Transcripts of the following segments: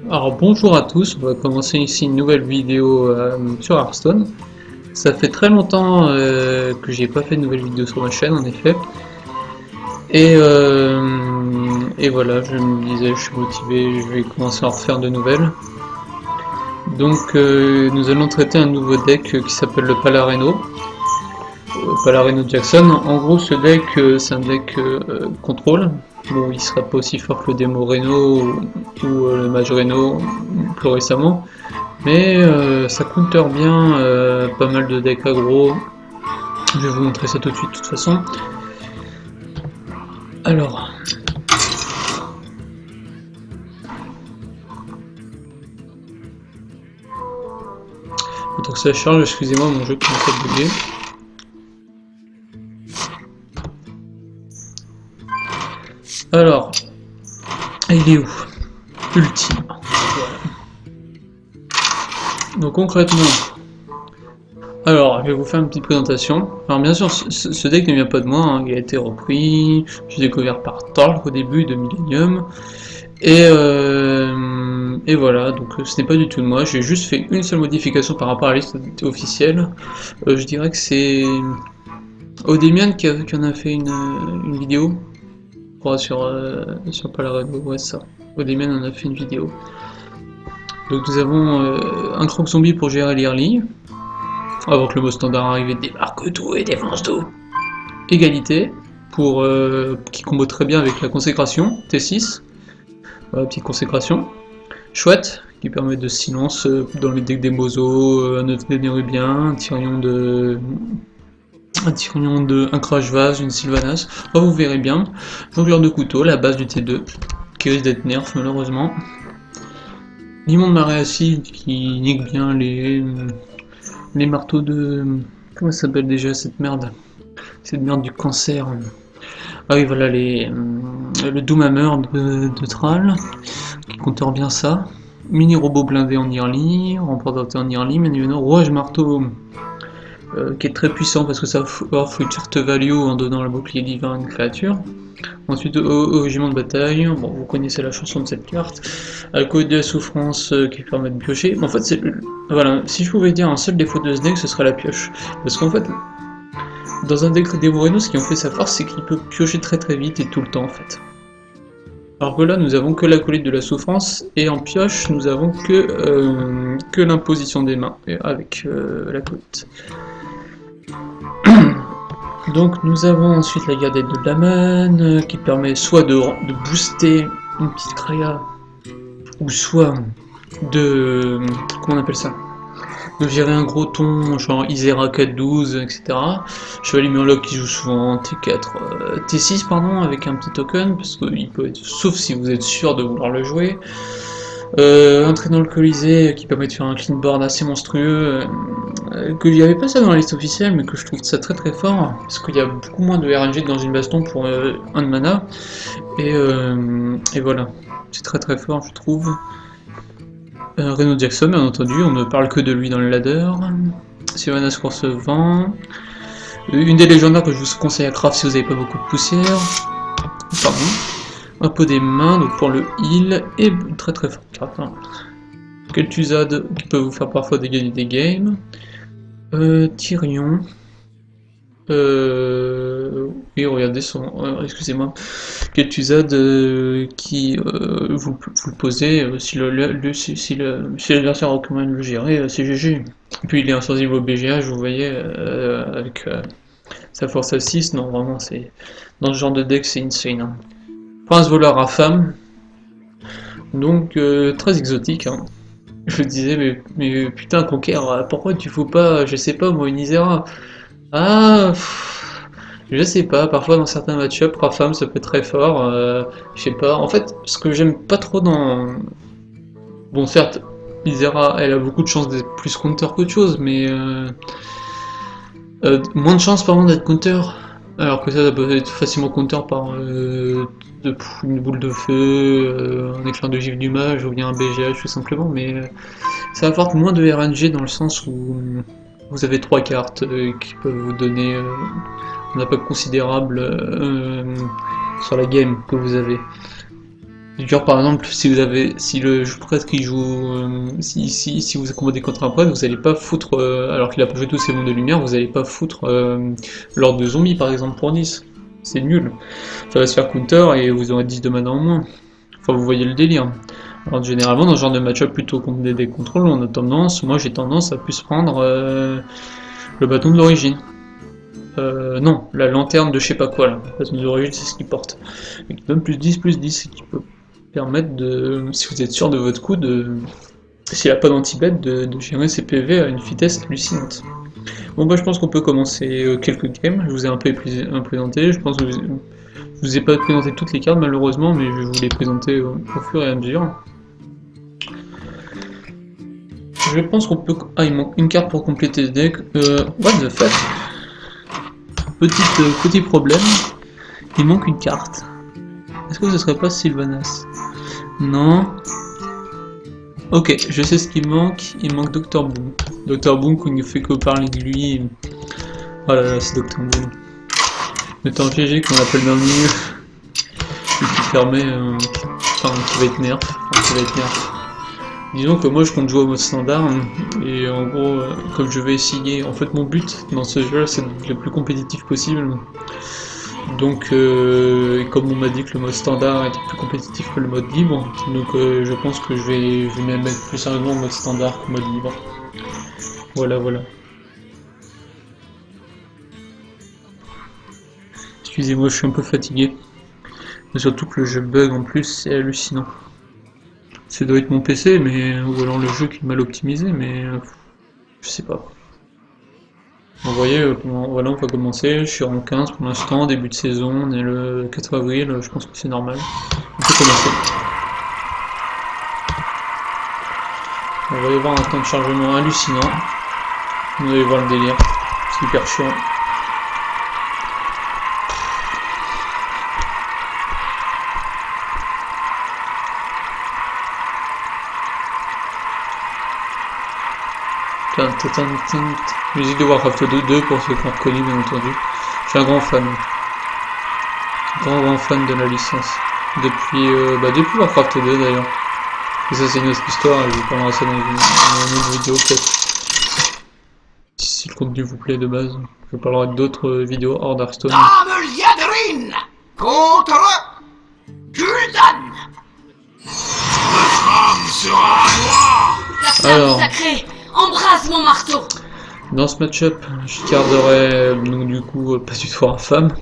Alors bonjour à tous, on va commencer ici une nouvelle vidéo sur Hearthstone. Ça fait très longtemps que j'ai pas fait de nouvelle vidéo sur ma chaîne en effet. Et voilà, je me disais, je suis motivé, je vais commencer à en refaire de nouvelles. Donc nous allons traiter un nouveau deck qui s'appelle le Palareno. Palareno Jackson. En gros ce deck c'est un deck contrôle. Bon, il sera pas aussi fort que le démo Reno ou le Mage Reno plus récemment. Mais ça counter bien pas mal de decks aggro. Je vais vous montrer ça tout de suite de toute façon. Alors. Donc ça charge, excusez-moi, mon jeu commence à bugger. Alors. Il est où? Ultime. Voilà. Donc concrètement. Alors, je vais vous faire une petite présentation. Alors bien sûr, ce deck ne vient pas de moi, hein, il a été repris, j'ai découvert par Torque au début de Millennium. Et voilà, donc ce n'est pas du tout de moi, j'ai juste fait une seule modification par rapport à la liste officielle. Je dirais que c'est Odemian qui en a fait une vidéo, je crois, sur Palarado, ouais ça. Odemian en a fait une vidéo. Donc nous avons un croc zombie pour gérer l'early. Avant que le mot standard arrive, débarque tout et défonce tout. Égalité, qui combo très bien avec la consécration, T6. Voilà, petite consécration. Chouette, qui permet de silence dans les decks des Mozo, un œuf de Nérubien, un Crash Vase, une Sylvanas. Oh, vous verrez bien. Jongleur de couteau, la base du T2, qui risque d'être nerf malheureusement. L'immonde marée acide qui nique bien les marteaux de... Comment ça s'appelle déjà cette merde? Cette merde du cancer. Ah oui, voilà, le Doomhammer de Thrall, qui compteur bien ça. Mini robot blindé en early, remportateur en early, Manuel rouage marteau, qui est très puissant parce que ça offre une carte value en donnant le bouclier divin à une créature. Ensuite, au régiment de bataille, bon, vous connaissez la chanson de cette carte. Alcool de la souffrance qui permet de piocher. En fait, voilà, si je pouvais dire un seul défaut de ce deck, ce serait la pioche. Parce qu'en fait, dans un deck des Moreno, ce qui en fait sa force, c'est qu'il peut piocher très très vite et tout le temps en fait. Alors que là, nous avons que l'acolyte de la souffrance, et en pioche, nous avons que l'imposition des mains, avec l'acolyte. Donc nous avons ensuite la gardette de Daman, qui permet soit de booster une petite créa, ou soit de... comment on appelle ça, de gérer un gros ton, genre Isera 4-12, etc. Chevalier Murloc qui joue souvent T4, T6 pardon, avec un petit token, parce qu'il peut être, sauf si vous êtes sûr de vouloir le jouer. Un traîneau alcoolisé qui permet de faire un clean board assez monstrueux, que il n'y avait pas ça dans la liste officielle, mais que je trouve ça très très fort, parce qu'il y a beaucoup moins de RNG dans une baston pour 1 de mana, et voilà, c'est très très fort je trouve. Reno Jackson, bien entendu, on ne parle que de lui dans le ladder. Sylvanas Courcevent. Une des légendaires que je vous conseille à craft si vous n'avez pas beaucoup de poussière. Pardon. Un peu des mains, donc pour le heal, et très très forte carte. Hein. Kel'Thuzad qui peut vous faire parfois gagner des games. Tyrion. Oui, regardez son. Excusez-moi. Kel'Thuzad qui vous le posez si l'adversaire recommande de le gérer, c'est GG. Et puis il est insensible au BGH, vous voyez, avec sa force à 6, non vraiment c'est. Dans ce genre de deck c'est insane. Hein. Prince voleur à femme. Donc très exotique. Hein. Je me disais mais putain Conquer, pourquoi tu fous pas, je sais pas moi, une Isera? Ah je sais pas, parfois dans certains match-up, Rafam ça peut être très fort, je sais pas. En fait, ce que j'aime pas trop dans... Bon certes, Isera, elle a beaucoup de chances d'être plus counter qu'autre chose, mais moins de chances pardon d'être counter, alors que ça peut être facilement counter par une boule de feu, un éclair de gifle du mage, ou bien un BGH tout simplement, mais ça apporte moins de RNG dans le sens où vous avez 3 cartes qui peuvent vous donner un impact considérable sur la game que vous avez. Genre par exemple, si le prêtre qui joue, si vous combattez contre un prêtre, vous allez pas foutre, alors qu'il a pas fait tous ses mondes de lumière, vous allez pas foutre l'ordre de zombies par exemple pour 10. C'est nul. Ça va se faire counter et vous aurez 10 de mana en moins. Enfin vous voyez le délire. Alors généralement dans ce genre de match-up plutôt contre des contrôles, moi j'ai tendance à plus prendre le bâton de l'origine. Non, la lanterne de je sais pas quoi là. Le bâton de l'origine c'est ce qu'il porte. Et qui donne plus 10 et qui peut permettre de, si vous êtes sûr de votre coup, s'il n'a pas d'anti-bet, de gérer ses PV à une vitesse hallucinante. Bon bah je pense qu'on peut commencer quelques games, je vous ai un peu présenté, je pense que je vous ai pas présenté toutes les cartes malheureusement, mais je vais vous les présenter au fur et à mesure. Je pense qu'on peut... Ah, il manque une carte pour compléter ce deck. What the fuck? Petit problème, il manque une carte. Est-ce que ce serait pas Sylvanas? Non. Ok, je sais ce qui manque. Il manque Dr. Boom. Dr. Boom, qu'on ne fait que parler de lui. Oh là là, c'est Dr. Boom. Le temps GG qu'on appelle dans le milieu. Et qui permet. Enfin, qui va être nerf. Disons que moi je compte jouer au mode standard. Et en gros, comme je vais essayer. En fait, mon but dans ce jeu c'est d'être le plus compétitif possible. Donc, comme on m'a dit que le mode standard était plus compétitif que le mode libre, donc je pense que je vais me mettre plus sérieusement au mode standard qu'au mode libre. Voilà. Excusez-moi, je suis un peu fatigué. Mais surtout que le jeu bug en plus, c'est hallucinant. Ça doit être mon PC, ou alors le jeu qui est mal optimisé, mais je sais pas. Vous voyez, voilà, on va commencer. Je suis en 15 pour l'instant, début de saison, on est le 4 avril, je pense que c'est normal. On peut commencer. On va y avoir un temps de chargement hallucinant. Vous allez voir le délire, c'est hyper chiant. Musique de Warcraft 2 pour ceux qui ont reconnu bien entendu. Je suis un grand fan. Grand fan de la licence. Depuis Warcraft 2 d'ailleurs. Et ça c'est une autre histoire et je vous parlerai ça dans une autre vidéo peut-être. Si le contenu vous plaît de base. Je parlerai d'autres vidéos hors Darkstone. Dame Liadrine contre Gul'dan. Votre âme sera à moi. La flamme sacrée embrasse mon marteau. Dans ce match-up, je garderai donc du coup pas du tout infâme.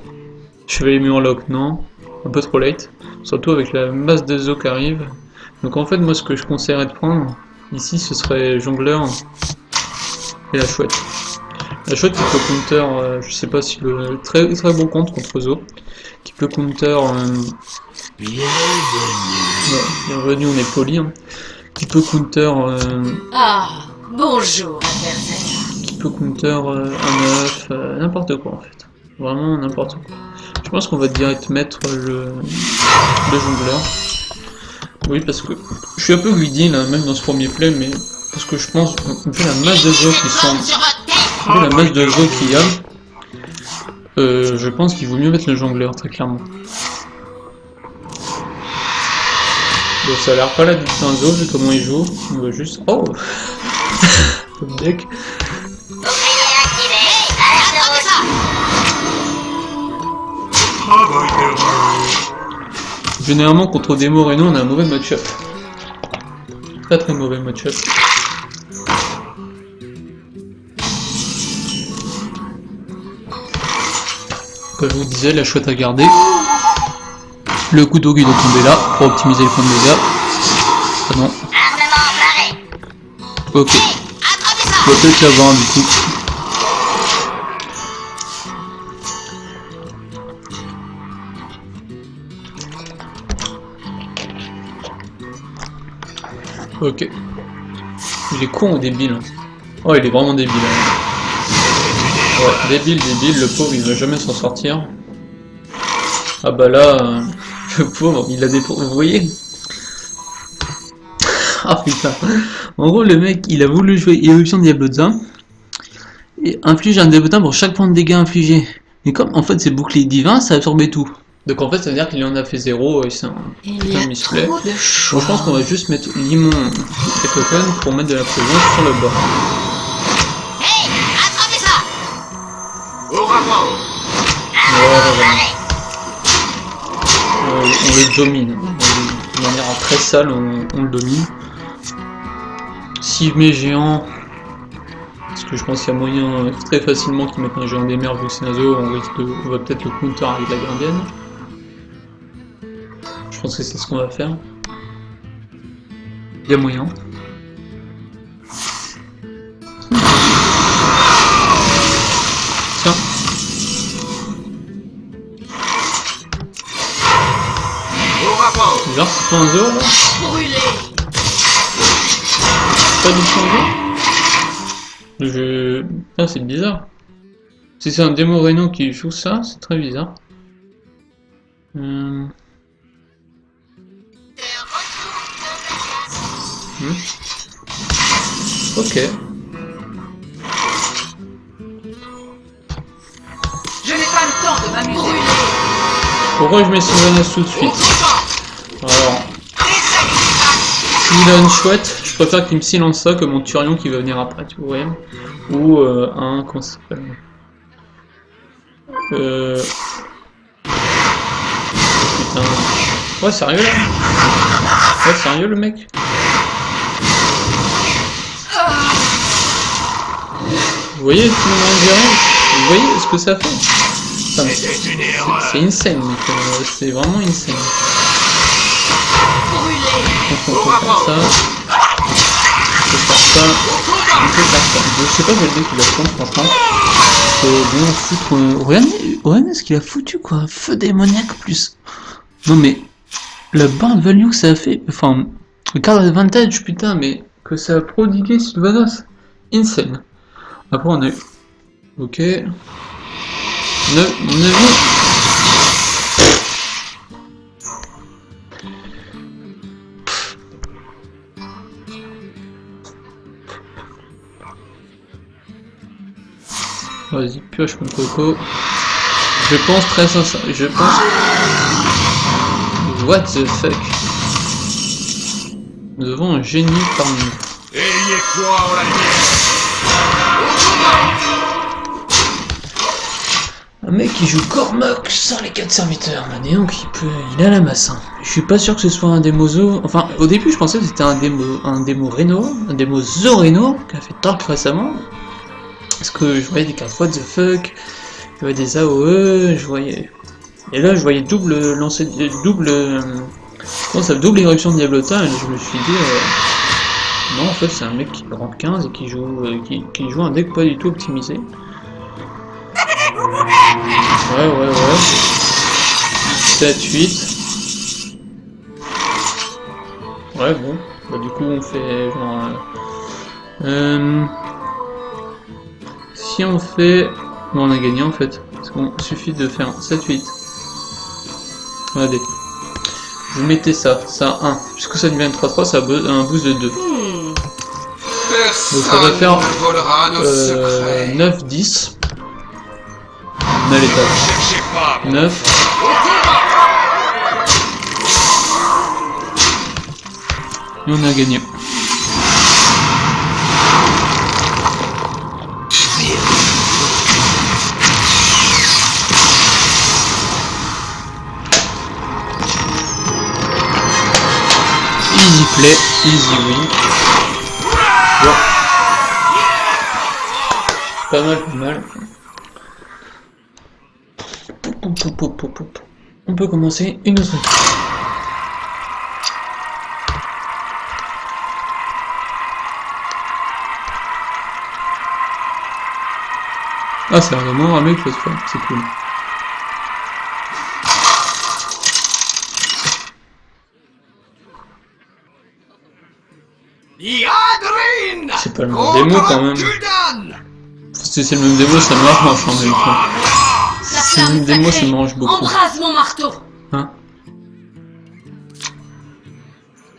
Chevalier Murloc, non. Un peu trop late. Surtout avec la masse de Zo qui arrive. Donc en fait, moi ce que je conseillerais de prendre ici, ce serait Jongleur et la chouette. La chouette qui peut counter, je sais pas si le très bon compte contre Zo, qui peut counter. Bienvenue, on est poli. Hein. Qui peut counter. Bonjour, adversaire. Qui peut counter un 9, n'importe quoi en fait. Vraiment n'importe quoi. Je pense qu'on va direct mettre le jongleur. Oui, parce que je suis un peu greedy là, même dans ce premier play, mais parce que je pense, vu la masse de Zo qui sont. Vu la masse de Zo qu'il y a, je pense qu'il vaut mieux mettre le jongleur, très clairement. Donc ça a l'air pas là d'un Zo, vu comment il joue. On va juste. Oh comme deck. Généralement contre des Moreno on a un mauvais match-up. Très mauvais match-up. Comme je vous disais, la chouette à garder. Le couteau qui doit tomber là pour optimiser le point de dégâts. Ah non. Ok. On va peut-être l'avoir du coup. Ok. Il est con ou débile? Oh, il est vraiment débile. Hein. Ouais, débile, le pauvre, il va jamais s'en sortir. Ah bah là, le pauvre, il a des... Vous voyez? Ah putain. En gros, le mec, il a voulu jouer Éruption Diabloza et inflige un Diablotin pour chaque point de dégâts infligé. Mais comme en fait c'est bouclier divin, ça absorbait tout. Donc en fait, ça veut dire qu'il en a fait 0 et c'est un Il y putain de a misplay. trop de Bon, choix. je pense qu'on va juste mettre Limon et Cocoon pour mettre de la présence sur le bas. Hey, attrapez ça! Au rapport. On le domine. De manière très sale, on le domine. S'il met géant, parce que je pense qu'il y a moyen très facilement qu'il mette un géant des mers vu que c'est un zoo, on va peut-être le counter avec la gardienne. Je pense que c'est ce qu'on va faire. Il y a moyen. Tiens. Au rapport. Genre c'est pas un zoo là? Brûlé! Pas du tout un zoo? Ah c'est bizarre. Si c'est un démo Reno qui joue ça, c'est très bizarre. Ok. Je n'ai pas le temps de m'amuser. Pourquoi je mets Sylvanas tout de suite? Alors, s'il a une chouette, je préfère qu'il me silence ça que mon Turion qui va venir après, tu vois. Ou un... comment ça s'appelle? Putain... Ouais, sérieux là? Ouais, sérieux le mec? Vous voyez tout le monde dirait? Vous voyez ce que ça fait? Enfin, C'était une erreur. c'est insane, mec. C'est vraiment insane. Donc on peut faire ça. On peut faire ça. On peut faire ça. Je sais pas quel deck il a prendre franchement. C'est bien foutre. Regardez ce qu'il a foutu quoi. Feu démoniaque plus. Non mais la barre de value que ça a fait. Enfin, le card advantage putain mais que ça a prodigué Sylvanas. Insane. Après on a eu. Ok. 9 vies. Vas-y, pioche mon coco. Je pense très sincèrement. Je pense. What the fuck? Nous avons un génie parmi nous. Ayez foi en la lumière. Un mec qui joue Cormoc sans les 4 serviteurs. Bah, dis donc, il a la masse. Hein. Je suis pas sûr que ce soit un démo Zo. Enfin, au début, je pensais que c'était un démo Reno, un démo Zo Reno, qui a fait Torque récemment. Parce que je voyais des cartes what the fuck, je voyais des AOE, je voyais... Et là je voyais double lancer... double éruption de Diablota et je me suis dit... Non en fait c'est un mec qui rank 15 et qui joue un deck pas du tout optimisé. Ouais. 7, 8. Ouais bon, bah du coup on fait genre... Si on fait... Bon, on a gagné en fait. Parce qu'on suffit de faire 7-8. Regardez. Vous mettez ça 1. Puisque ça devient 3-3, ça a un boost de 2. Donc ça va faire 9-10. On a l'étape. 9. Et on a gagné. Easy play, easy win. Bon. Pas mal. On peut commencer une autre fois. Ah, c'est vraiment un mec cette fois, c'est cool. C'est pas le même démo quand même. Si c'est le même démo, ça m'arrange en même temps. Si c'est le même démo, ça m'arrange beaucoup. Embrasse mon marteau. Hein?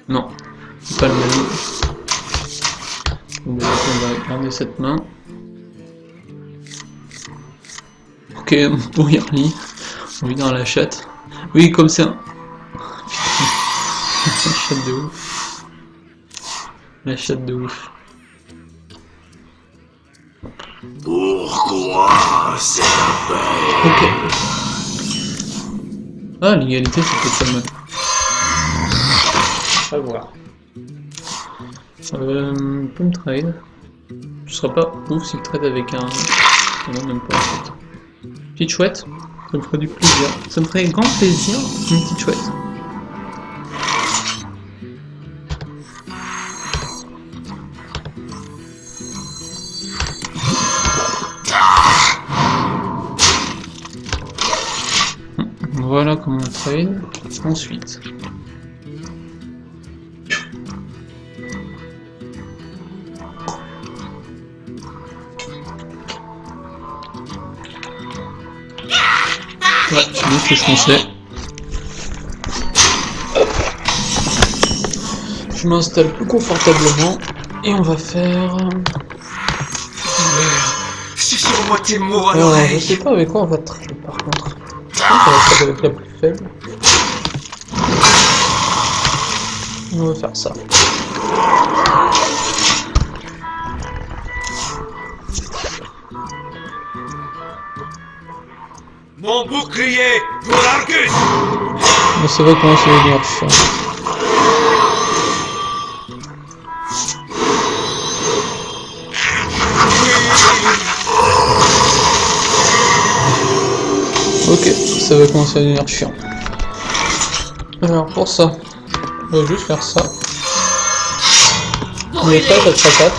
Non, c'est pas le même. Donc, on va garder cette main. Ok, pour Yarly, on vit dans la chatte. Oui, comme c'est un... La chatte de ouf. La chatte de ouf. Pourquoi cette paix? Ok. Ah, l'égalité, c'était pas mal. À voir. Peut me trade. Ce sera pas ouf si je trade avec un... Non, même pas en fait. Petite chouette, ça me ferait du plaisir. Ça me ferait grand plaisir, une petite chouette. Voilà comment on trade. Ensuite. Ouais, c'est bien ce que je pensais. Hop. Je m'installe plus confortablement et on va faire... Susurre-moi tes mots à Alors, je l'oreille. sais pas avec quoi on va trade par contre. Je pense qu'on va trade avec la plus faible. On va faire ça. Mon bouclier pour Argus. Mais ça va commencer à devenir chiant. Ok, ça va commencer à devenir chiant. Alors pour ça, on va juste faire ça. On est prêt à 4x4.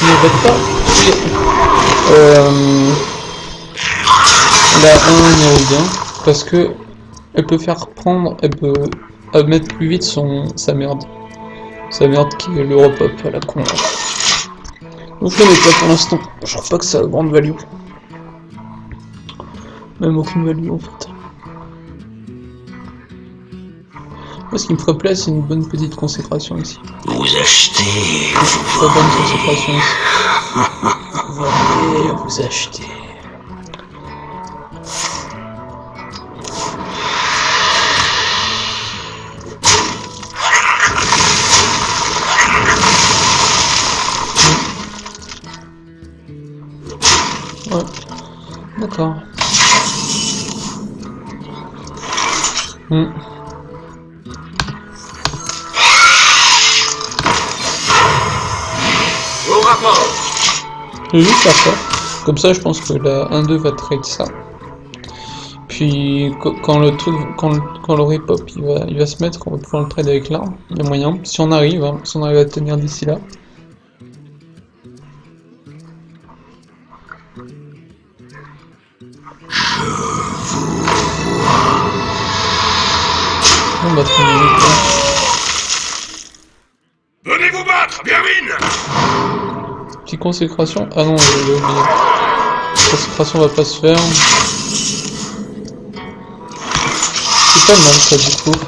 On ne va pas la 1 numéro bien parce que elle peut faire prendre, elle peut mettre plus vite sa merde. Sa merde qui est l'Europop à la con. Donc je la mets pas pour l'instant. Je crois pas que ça a grande value. Même aucune value en fait. Moi, ce qui me ferait plaisir, c'est une bonne petite consécration ici. Vous achetez. Très bonne consécration ici. Vous allez vous acheter. Ouais. D'accord. Au rapport. Je vais juste faire ça. Comme ça, je pense que la 1-2 va trade ça. Puis quand le truc, quand le repop il va se mettre, on va pouvoir le trade avec l'arme. Il y a moyen. Si on arrive, hein, si on arrive à tenir d'ici là. On va très bien. Venez vous battre, Birwin. Petite consécration. Ah non, j'ai oublié. La consécration va pas se faire. C'est pas mal ça du coup.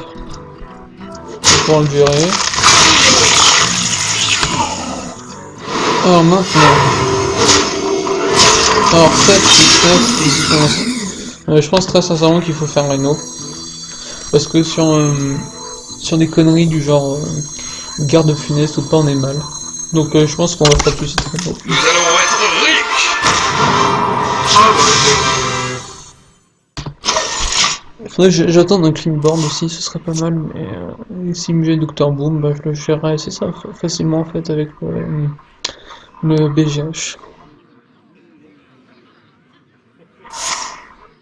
On va pouvoir le gérer. Alors maintenant. Alors 7, 9, je pense très sincèrement qu'il faut faire Reno. Parce que sur des conneries du genre garde funeste ou pas on est mal. Donc je pense qu'on va faire tout de suite Reno. Nous allons être riches. Faudrait que j'attende un clean board aussi, ce serait pas mal, mais si j'ai Dr Boom, bah, je le gérerai, c'est ça facilement en fait avec le BGH.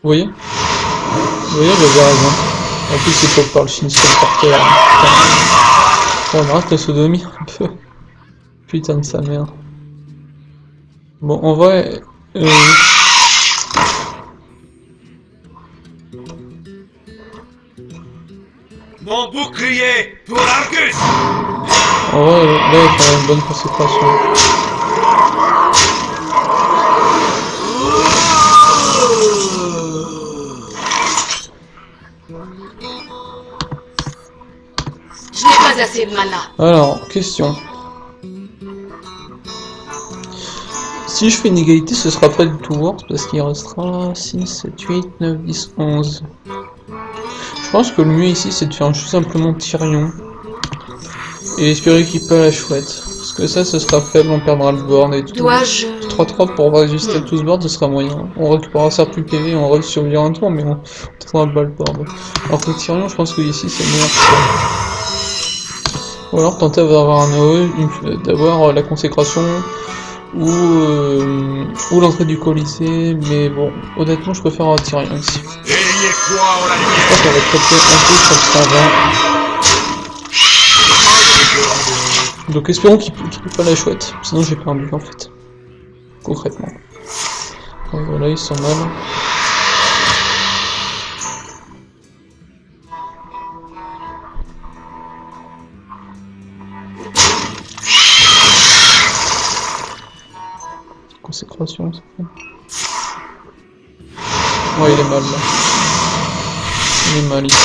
Vous voyez? Vous voyez, j'avais raison. En plus, c'est pour par le Shinstone par terre. On rate la sodomie un peu. Putain de sa mère. Bon, en vrai... Mon bouclier pour Argus. En vrai, là, il faudrait une bonne consécration. Je n'ai pas assez de mana. Alors, question. Si je fais une égalité, ce sera pas du tout worse parce qu'il restera 6, 7, 8, 9, 10, 11. Je pense que le mieux ici c'est de faire tout simplement Tyrion. Et espérer qu'il peut la chouette. Parce que ça, ce sera faible, on perdra le board et tout. Dois-je... 3-3 pour résister à tout ce board, ce sera moyen. On récupérera certes plus PV, on va survivre un tour, mais on trouvera pas le board. Alors que Tyrion, je pense que ici c'est meilleur. Ou alors tenter d'avoir un AOE, d'avoir la consécration ou l'entrée du Colisée, mais bon, honnêtement, je préfère Tyrion ici. Ayez foi en la Je lumière. crois qu'on va taper un peu sur le 120. Donc espérons qu'il peut pas la chouette, sinon j'ai perdu en fait. Concrètement. Donc voilà, ils sont mal. Consécration, ça fait. Ouais, il est mal là. Il est mal ici.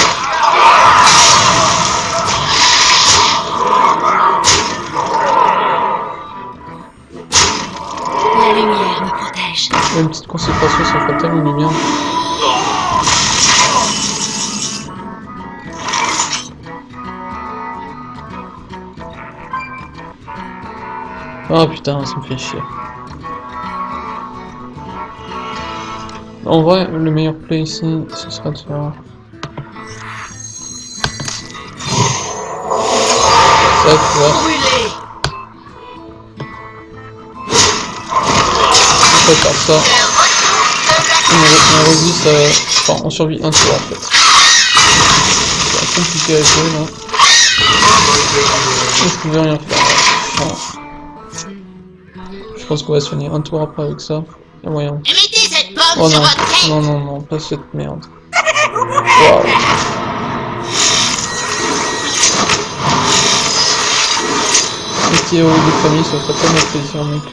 La lumière me protège. Une petite consécration, ça ferait tellement du bien. Ah putain, ça me fait chier. En vrai, le meilleur play ici, ce serait de faire... ça, tu vois. Brûlé. On peut faire ça. On résiste à... Enfin, on survit un tour en fait. C'est compliqué à jouer là. Je pouvais rien faire. Voilà. Je pense qu'on va se finir un tour après avec ça. Il y a moyen. Mettez cette pomme Oh sur non, votre tête. non, non, non, pas cette merde. Waouh. Ce qui est au de famille, ça ferait tellement plaisir, mec.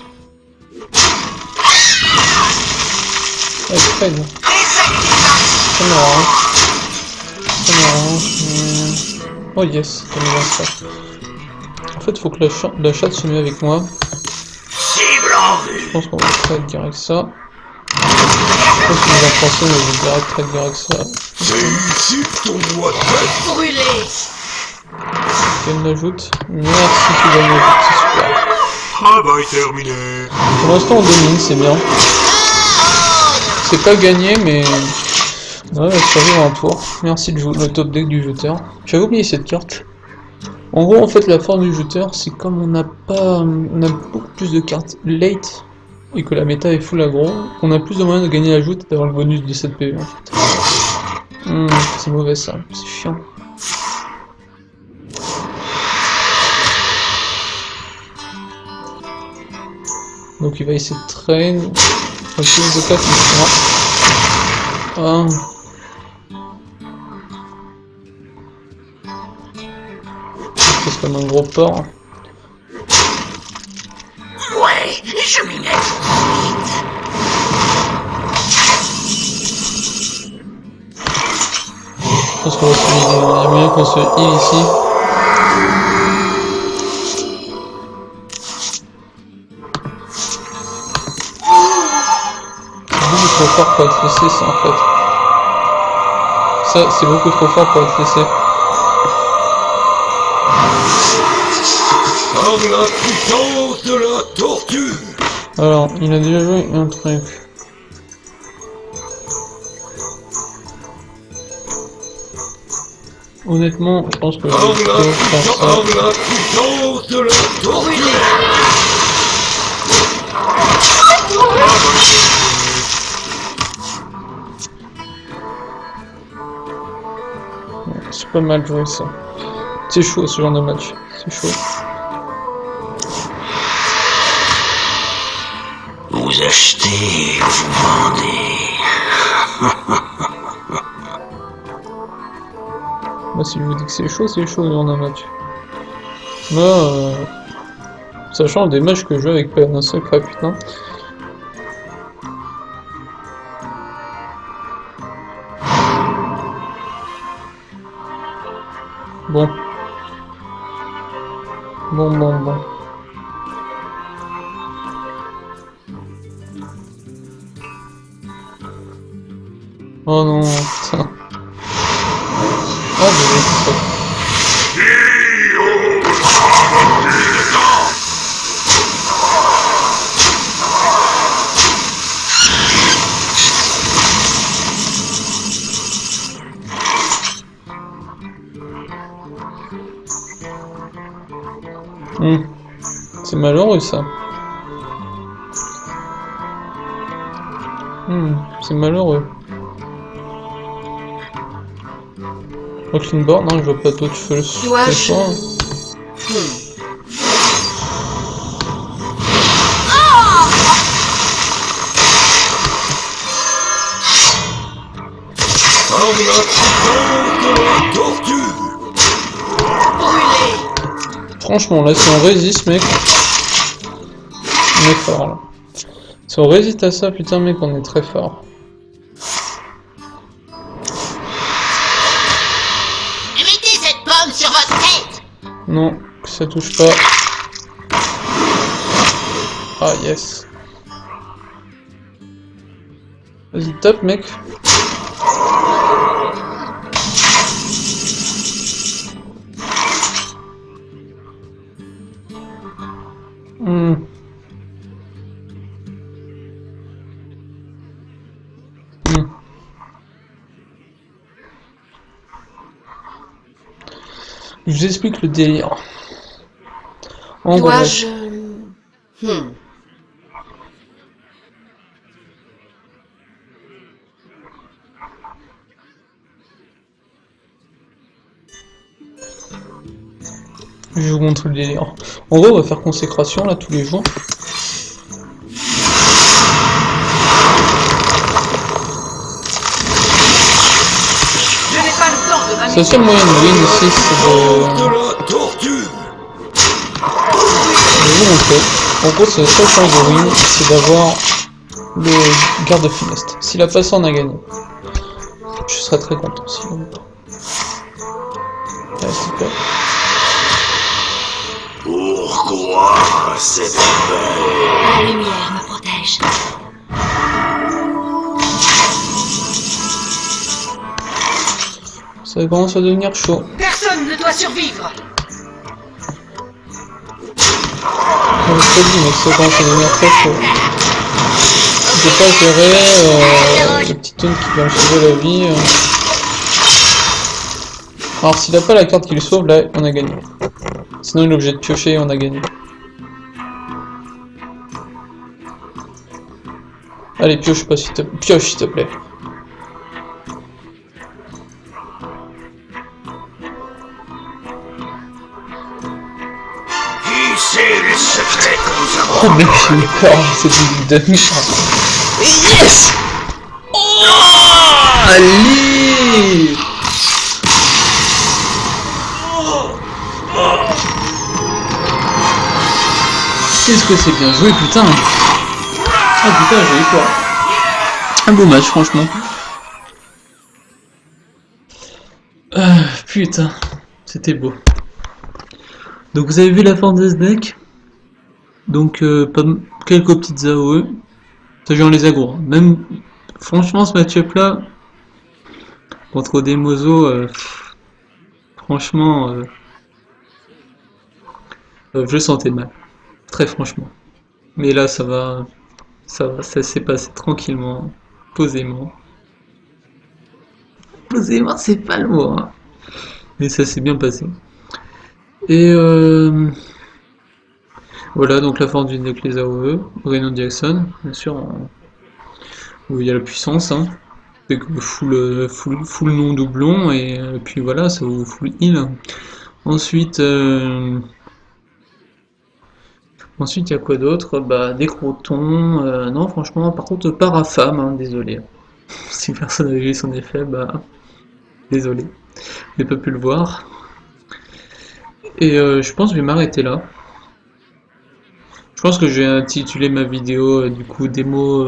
Ah, c'est Fred. C'est marrant. C'est marrant. Oh yes, c'est bien ça. En fait, faut que la chatte se mette avec moi. Je pense qu'on va trade direct ça. Je pense qu'il va penser, mais je vais trade direct ça. C'est ici ton doigt de tête. Brûlé. Elle m'ajoute. Merci, tu vas m'ajouter, c'est super. Travail terminé. Pour l'instant, on domine, c'est bien. C'est pas gagné, mais... ouais, on va survivre un tour. Merci le top deck du jeteur. J'avais oublié cette carte. En gros, en fait, la force du jeteur, c'est comme on a beaucoup plus de cartes late et que la méta est full aggro, on a plus de moyens de gagner la joute et d'avoir le bonus de 7 PV en fait. C'est mauvais ça, c'est chiant. Donc il va essayer de train. Un plus de 4, il sera. C'est comme un gros porc. Ouais, je m'y mets. Je pense qu'on va se heal. Il y a moyen qu'on se heal ici. C'est beaucoup trop fort pour être laissé ça en fait. Ça c'est beaucoup trop fort pour être laissé. Par la puissance de la tortue. Alors, il a déjà joué un truc. Honnêtement, je pense que je vais plutôt faire ça. Par la puissance de la tortue. C'est pas mal joué ça. C'est chaud ce genre de match. C'est chaud. Vous achetez, vous vendez. Moi, si je vous dis que c'est chaud ce genre de match. Là, sachant des matchs que je joue avec un secret, putain. Bon. Bon. Oh non, putain. Ah, mais c'est ça. C'est malheureux ça. C'est malheureux. Rocklin Board, non, je vois pas toi, tu fais le Dois-je... choix. Franchement, là, si on résiste, mec, on est fort, là. Si on résiste à ça, putain, mec, on est très fort. Mettez cette pomme sur votre tête! Non, ça touche pas. Ah, yes. Vas-y, tape, mec. Je vous explique le délire. En gros, Dois-je... je vais vous montrer le délire. En gros, on va faire consécration là tous les jours. C'est le seul moyen de win ici, c'est de... Je vais vous montrer. En gros, c'est la seule chance de win, c'est d'avoir le garde funeste. S'il a pas ça, on a gagné. Je serais très content s'il en a pas. Allez, s'il te plaît. Pourquoi cette belle? La lumière me protège. Ça commence à devenir chaud. Personne ne doit survivre! Je te dis, mec, ça commence à devenir très chaud. Je peux pas gérer le petit taunt qui va me sauver la vie. Alors s'il a pas la carte qui le sauve, là, on a gagné. Sinon il est obligé de piocher et on a gagné. Allez, pioche pas s'il te plaît. Pioche s'il te plaît. Qui sait les secrets que nous avons? Oh mec, j'ai eu peur, c'est une demi. Yes! Oh, allez! Qu'est-ce que c'est bien joué, putain! Ah putain, j'ai eu peur. Un beau match, franchement. Putain, c'était beau. Donc vous avez vu la forme de ce deck. Donc quelques petites AOE. Ça joue les agros. Même franchement ce match-up là contre Demozo, franchement je le sentais mal. Très franchement. Mais là ça va. Ça s'est passé tranquillement, posément. Posément c'est pas le mot, hein. Mais ça s'est bien passé. Et voilà, donc la forme du deck les AOE, Reno Jackson, bien sûr, où il y a la puissance, hein. Avec full non doublon, et puis voilà, ça vous full heal. Ensuite, ensuite il y a quoi d'autre? Bah, des crotons, non franchement, par contre, parafame, hein, désolé. Si personne n'avait vu son effet, bah, désolé, j'ai pas pu le voir. Et je pense que je vais m'arrêter là. Je pense que je vais intituler ma vidéo du coup démo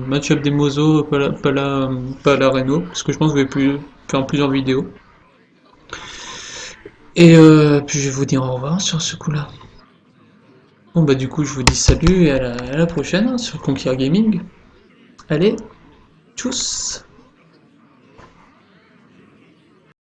match-up des Mozo, pas la Reno, parce que je pense que je vais plus faire plusieurs vidéos. Et puis je vais vous dire au revoir sur ce coup-là. Bon bah du coup je vous dis salut et à la prochaine, hein, sur Conquer Gaming. Allez, tchuss!